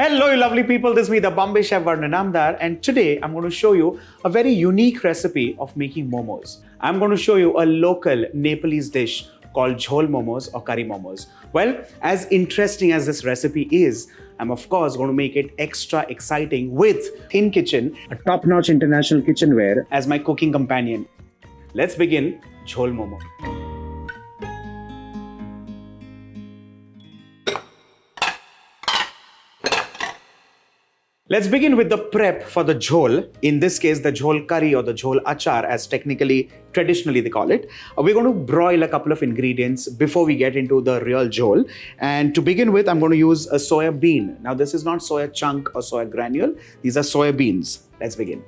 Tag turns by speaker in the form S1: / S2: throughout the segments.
S1: Hello, you lovely people. This is me, the Bombay Chef Varun Namdar, and today I'm going to show you a very unique recipe of making momos. I'm going to show you a local Nepalese dish called jhol momos or curry momos. Well, as interesting as this recipe is, I'm of course going to make it extra exciting with Thin Kitchen, a top-notch international kitchenware, as my cooking companion. Let's begin jhol momo. Let's begin with the prep for the jhol. In this case, the jhol curry or the jhol achar, as traditionally they call it. We're going to broil a couple of ingredients before we get into the real jhol. And to begin with, I'm going to use a soya bean. Now, this is not soya chunk or soya granule. These are soya beans. Let's begin.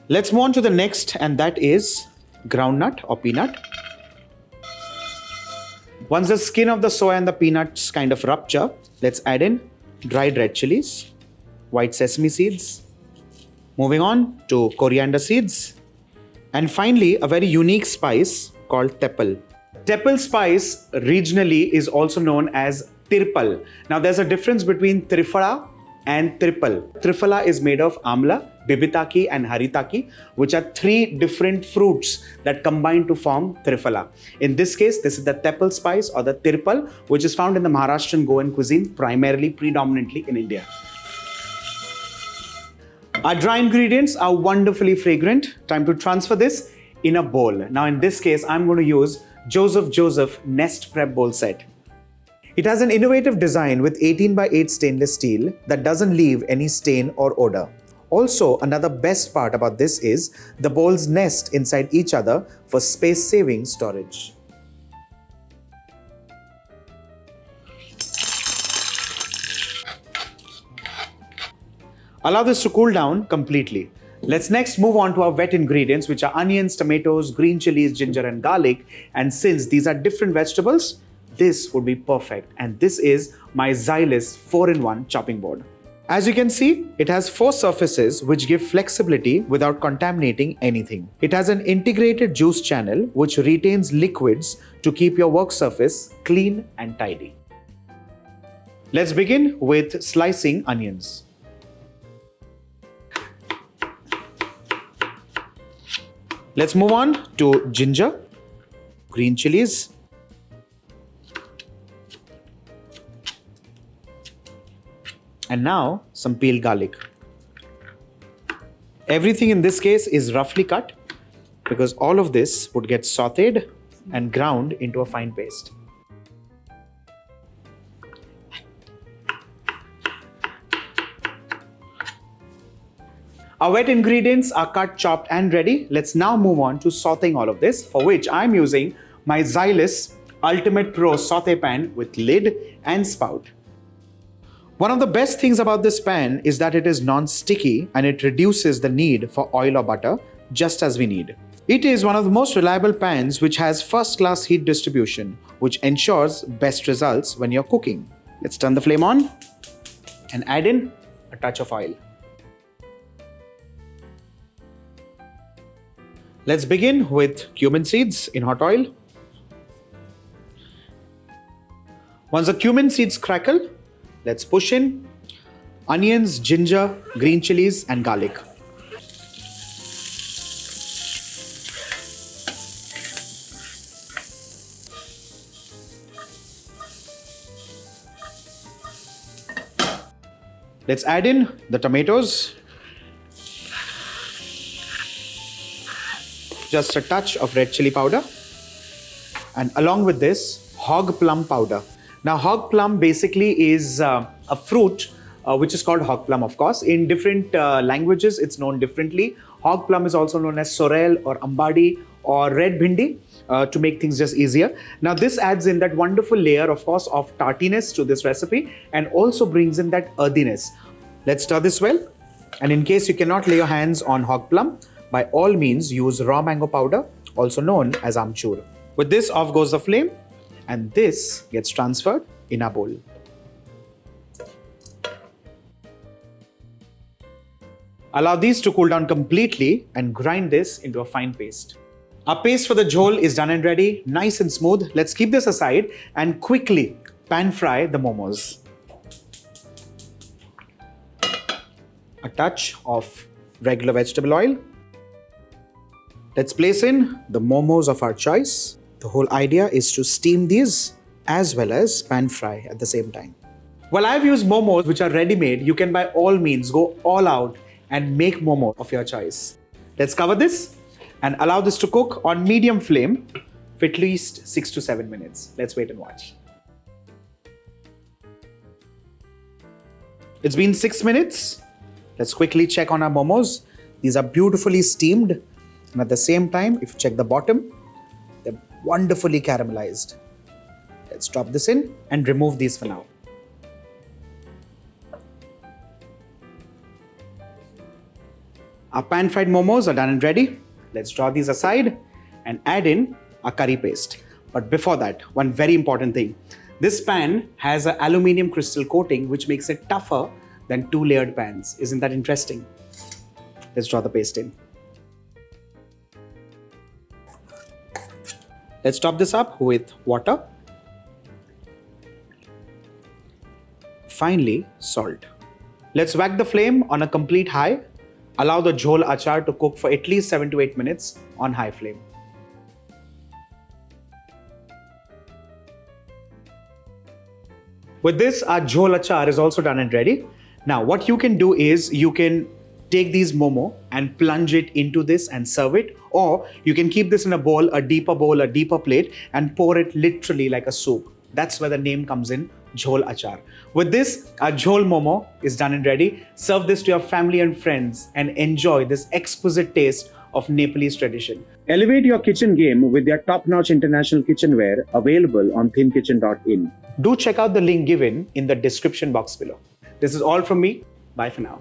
S1: Let's move on to the next, and that is groundnut or peanut. Once the skin of the soya and the peanuts kind of rupture, let's add in dried red chilies, white sesame seeds, moving on to coriander seeds, and finally a very unique spice called teppal. Teppal spice regionally is also known as tirpal. Now there's a difference between triphala and triple. Triphala is made of amla, bibitaki and haritaki, which are three different fruits that combine to form triphala. In this case, this is the teppal spice or the tirpal, which is found in the Maharashtrian Goan cuisine, predominantly in India. Our dry ingredients are wonderfully fragrant. Time to transfer this in a bowl. Now in this case, I'm going to use Joseph Nest Prep Bowl Set. It has an innovative design with 18 by 8 stainless steel that doesn't leave any stain or odor. Also, another best part about this is the bowls nest inside each other for space-saving storage. Allow this to cool down completely. Let's next move on to our wet ingredients, which are onions, tomatoes, green chilies, ginger and garlic. And since these are different vegetables, this would be perfect. And this is my Xylus 4-in-1 chopping board. As you can see, it has 4 surfaces which give flexibility without contaminating anything. It has an integrated juice channel which retains liquids to keep your work surface clean and tidy. Let's begin with slicing onions. Let's move on to ginger, green chilies, and now some peeled garlic. Everything in this case is roughly cut because all of this would get sauteed and ground into a fine paste. Our wet ingredients are cut, chopped and ready. Let's now move on to sauteing all of this, for which I'm using my Xylus Ultimate Pro Saute Pan with lid and spout. One of the best things about this pan is that it is non-sticky and it reduces the need for oil or butter, just as we need. It is one of the most reliable pans which has first-class heat distribution, which ensures best results when you're cooking. Let's turn the flame on and add in a touch of oil. Let's begin with cumin seeds in hot oil. Once the cumin seeds crackle, let's push in onions, ginger, green chilies and garlic. Let's add in the tomatoes. Just a touch of red chili powder. And along with this, hog plum powder. Now, hog plum basically is a fruit which is called hog plum, of course. In different languages, it's known differently. Hog plum is also known as sorrel or ambadi or red bhindi to make things just easier. Now, this adds in that wonderful layer, of course, of tartiness to this recipe and also brings in that earthiness. Let's stir this well. And in case you cannot lay your hands on hog plum, by all means use raw mango powder, also known as amchur. With this, off goes the flame. And this gets transferred in a bowl. Allow these to cool down completely and grind this into a fine paste. Our paste for the jhol is done and ready, nice and smooth. Let's keep this aside and quickly pan fry the momos. A touch of regular vegetable oil. Let's place in the momos of our choice. The whole idea is to steam these as well as pan fry at the same time. Well, I've used momos which are ready-made. You can by all means go all out and make momo of your choice. Let's cover this and allow this to cook on medium flame for at least 6 to 7 minutes. Let's wait and watch. It's been 6 minutes. Let's quickly check on our momos. These are beautifully steamed, and at the same time, if you check the bottom, they're wonderfully caramelized. Let's drop this in and remove these for now. Our pan-fried momos are done and ready. Let's draw these aside and add in our curry paste. But before that, one very important thing. This pan has an aluminium crystal coating which makes it tougher than 2-layered pans. Isn't that interesting? Let's draw the paste in. Let's top this up with water. Finally, salt. Let's whack the flame on a complete high. Allow the jhol achar to cook for at least 7 to 8 minutes on high flame. With this, our jhol achar is also done and ready. Now, what you can do is you can take these momo and plunge it into this and serve it, or you can keep this in a bowl, a deeper bowl, a deeper plate, and pour it literally like a soup. That's where the name comes in, jhol achar. With this, our jhol momo is done and ready. Serve this to your family and friends and enjoy this exquisite taste of Nepalese tradition.
S2: Elevate your kitchen game with their top-notch international kitchenware available on thinkitchen.in.
S1: Do check out the link given in the description box below. This is all from me. Bye for now.